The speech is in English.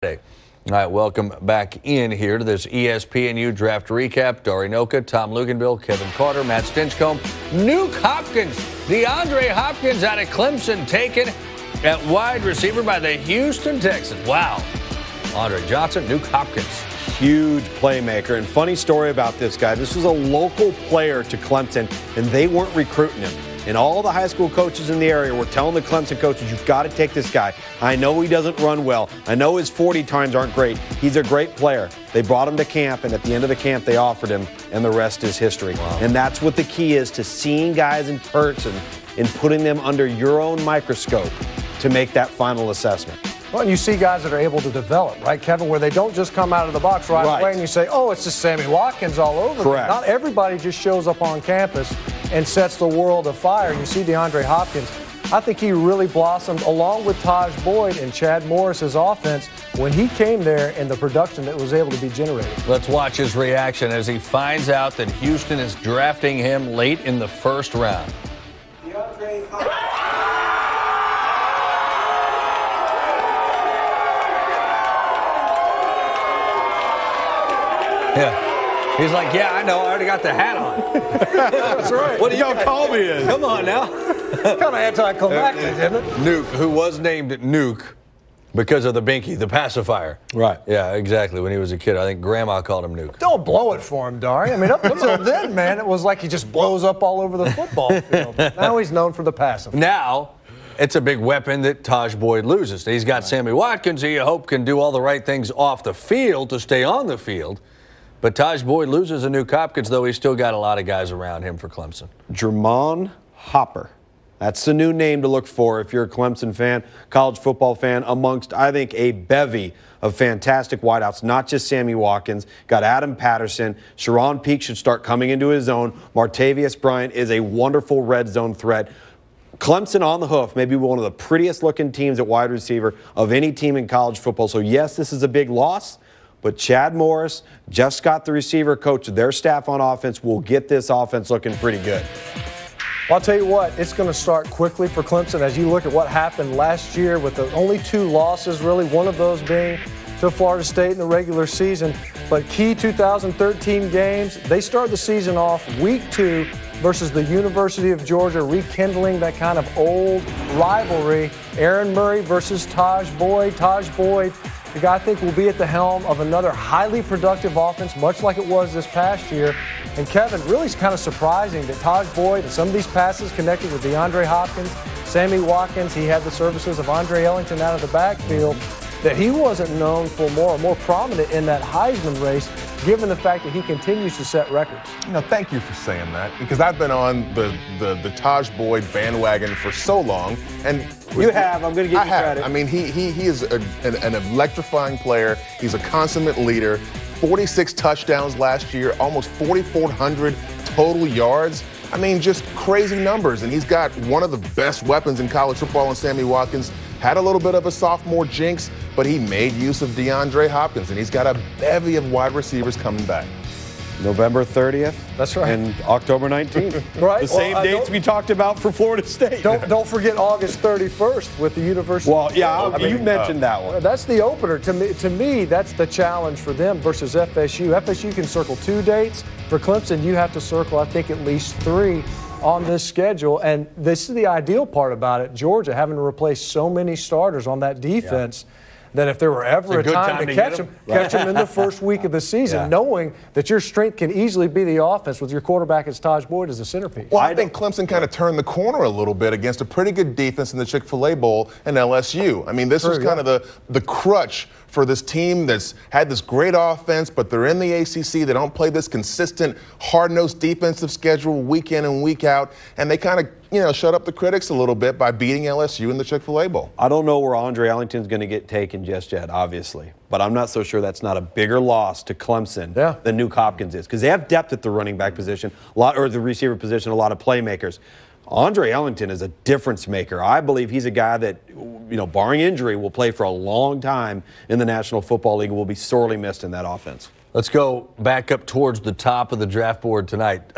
All right, welcome back in here to this ESPNU Draft Recap. Dari Noka, Tom Luganville, Kevin Carter, Matt Stinchcomb, Nuke Hopkins, Deandre Hopkins out of Clemson, taken at wide receiver by the Houston Texans. Wow. Andre Johnson, Nuke Hopkins. Huge playmaker. And funny story about this guy. This was a local player to Clemson, and they weren't recruiting him. And all the high school coaches in the area were telling the Clemson coaches, you've got to take this guy. I know he doesn't run well. I know his 40 times aren't great. He's a great player. They brought him to camp, and at the end of the camp, they offered him, and the rest is history. Wow. And that's what the key is, to seeing guys in person and putting them under your own microscope to make that final assessment. Well, and you see guys that are able to develop, right, Kevin, where they don't just come out of the box right away and you say, oh, it's just Sammy Watkins all over. Correct. Not everybody just shows up on campus and sets the world afire. You see DeAndre Hopkins, I think he really blossomed along with Taj Boyd and Chad Morris's offense when he came there and the production that was able to be generated. Let's watch his reaction as he finds out that Houston is drafting him late in the first round. DeAndre Hopkins. Yeah. He's like, yeah, I know. I already got the hat on. That's right. What do y'all call me in? Come on now. Kind of anticlimactic, isn't it? Nuke, who was named Nuke because of the binky, the pacifier. Right. Yeah, exactly. When he was a kid, I think Grandma called him Nuke. Don't blow it for him, Dari. I mean, up until then, man, it was like he just blows up all over the football field. Now he's known for the pacifier. Now, it's a big weapon that Taj Boyd loses. He's got Sammy Watkins, who you hope can do all the right things off the field to stay on the field. But Taj Boyd loses a Nuke Hopkins, though he's still got a lot of guys around him for Clemson. Jermon Hopper. That's the new name to look for if you're a Clemson fan, college football fan, amongst, I think, a bevy of fantastic wideouts, not just Sammy Watkins. Got Adam Patterson. Sharon Peak should start coming into his own. Martavius Bryant is a wonderful red zone threat. Clemson on the hoof, maybe one of the prettiest looking teams at wide receiver of any team in college football. So, yes, this is a big loss. But Chad Morris, Jeff Scott, the receiver coach, their staff on offense will get this offense looking pretty good. Well, I'll tell you what, it's going to start quickly for Clemson as you look at what happened last year with the only 2 losses, really, one of those being to Florida State in the regular season. But key 2013 games, they start the season off week 2 versus the University of Georgia, rekindling that kind of old rivalry. Aaron Murray versus Taj Boyd. Taj Boyd, the guy I think will be at the helm of another highly productive offense, much like it was this past year. And Kevin, really is kind of surprising that Taj Boyd and some of these passes connected with DeAndre Hopkins, Sammy Watkins, he had the services of Andre Ellington out of the backfield, that he wasn't known for more prominent in that Heisman race, given the fact that he continues to set records. You know, thank you for saying that, because I've been on the Taj Boyd bandwagon for so long, and You have. I'm going to give you credit. I mean, he is an electrifying player. He's a consummate leader. 46 touchdowns last year, almost 4,400 total yards. I mean, just crazy numbers. And he's got one of the best weapons in college football in Sammy Watkins. Had a little bit of a sophomore jinx, but he made use of DeAndre Hopkins, and he's got a bevy of wide receivers coming back. November 30th. That's right. And October 19th. Right. The same dates we talked about for Florida State. Don't forget August 31st with the University. Well, yeah, you mentioned that one. That's the opener. To me, that's the challenge for them versus FSU. FSU can circle 2 dates. For Clemson, you have to circle, I think, at least 3 on this schedule. And this is the ideal part about it. Georgia having to replace so many starters on that defense. Yeah. That if there were ever a time to catch them in the first week of the season, knowing that your strength can easily be the offense with your quarterback as Taj Boyd as a centerpiece. Well, I think Clemson kind of turned the corner a little bit against a pretty good defense in the Chick-fil-A Bowl and LSU. I mean, this was kind of the crutch for this team that's had this great offense, but they're in the ACC. They don't play this consistent, hard-nosed defensive schedule week in and week out, and they kind of, shut up the critics a little bit by beating LSU in the Chick-fil-A Bowl. I don't know where Andre Ellington's going to get taken just yet, obviously, but I'm not so sure that's not a bigger loss to Clemson than Nuke Hopkins is, because they have depth at the running back position, or the receiver position, a lot of playmakers. Andre Ellington is a difference maker. I believe he's a guy that, barring injury, will play for a long time in the National Football League and will be sorely missed in that offense. Let's go back up towards the top of the draft board tonight.